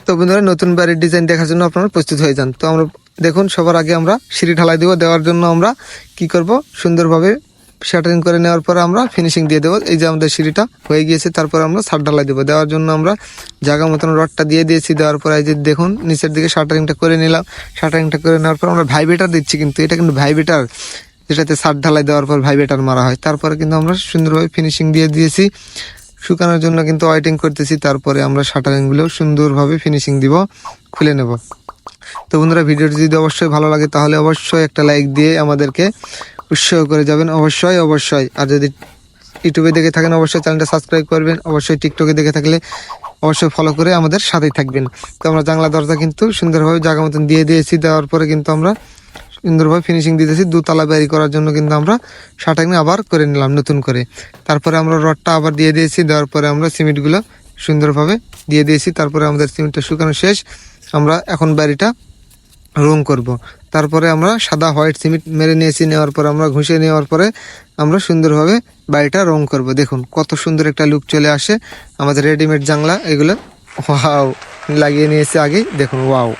তো বন্ধুরা নতুন বাড়ির ডিজাইন দেখার জন্য আপনারা প্রস্তুত হয়ে যান। তো আমরা দেখুন সবার আগে আমরা সিঁড়ি ঢালাই দেবো। দেওয়ার জন্য আমরা কি করব, সুন্দরভাবে শাটারিং করে নেওয়ার পরে আমরা ফিনিশিং দিয়ে দেবো। এই যে আমাদের সিঁড়িটা হয়ে গিয়েছে, তারপর আমরা ছাদ ঢালাই দেবো। দেওয়ার জন্য আমরা জায়গা মতন রডটা দিয়ে দিয়েছি। দেওয়ার পর এই যে দেখুন নিচের দিকে শাটারিংটা করে নিলাম। শাটারিংটা করে নেওয়ার পর আমরা ভাইব্রেটার দিচ্ছি, কিন্তু এটা কিন্তু ভাইব্রেটার, যেটাতে ছাদ ঢালাই দেওয়ার পর ভাইব্রেটার মারা হয়। তারপরে কিন্তু আমরা সুন্দরভাবে ফিনিশিং দিয়ে দিয়েছি। শুকানোর জন্য কিন্তু ওয়েটিং করতেছি। তারপরে আমরা শাটারিংগুলো সুন্দরভাবে ফিনিশিং দিব, খুলে নেব। তো বন্ধুরা ভিডিওটি যদি অবশ্যই ভালো লাগে তাহলে অবশ্যই একটা লাইক দিয়ে আমাদেরকে উৎসাহ করে যাবেন, অবশ্যই। আর যদি ইউটিউবে দেখে থাকেন অবশ্যই চ্যানেলটা সাবস্ক্রাইব করবেন। অবশ্যই টিকটকে দেখে থাকলে অবশ্যই ফলো করে আমাদের সাথেই থাকবেন। তো আমরা জানলা দরজা কিন্তু সুন্দরভাবে জায়গা মতন দিয়ে দিয়েছি। দেওয়ার পরে কিন্তু আমরা সুন্দরভাবে ফিনিশিং দিতেছি। দুতলা বাড়ি করার জন্য কিন্তু আমরা শাটারিং আবার করে নিলাম নতুন করে। তারপরে আমরা রডটা আবার দিয়ে দিয়েছি। দেওয়ার পরে আমরা সিমেন্টগুলো সুন্দরভাবে দিয়ে দিয়েছি। তারপরে আমাদের সিমেন্টটা শুকানো শেষ। আমরা এখন বাড়িটা রং করব। তারপরে আমরা সাদা হোয়াইট সিমেন্ট মেরে নিয়েছি। নেওয়ার পর আমরা ঘষে নেওয়ার পরে আমরা সুন্দরভাবে বাড়িটা রং করব। দেখুন কত সুন্দর একটা লুক চলে আসে আমাদের রেডিমেড জানলা এগুলো। ওয়াও, লাগিয়ে নিয়েছি আগেই, দেখুন ওয়াও।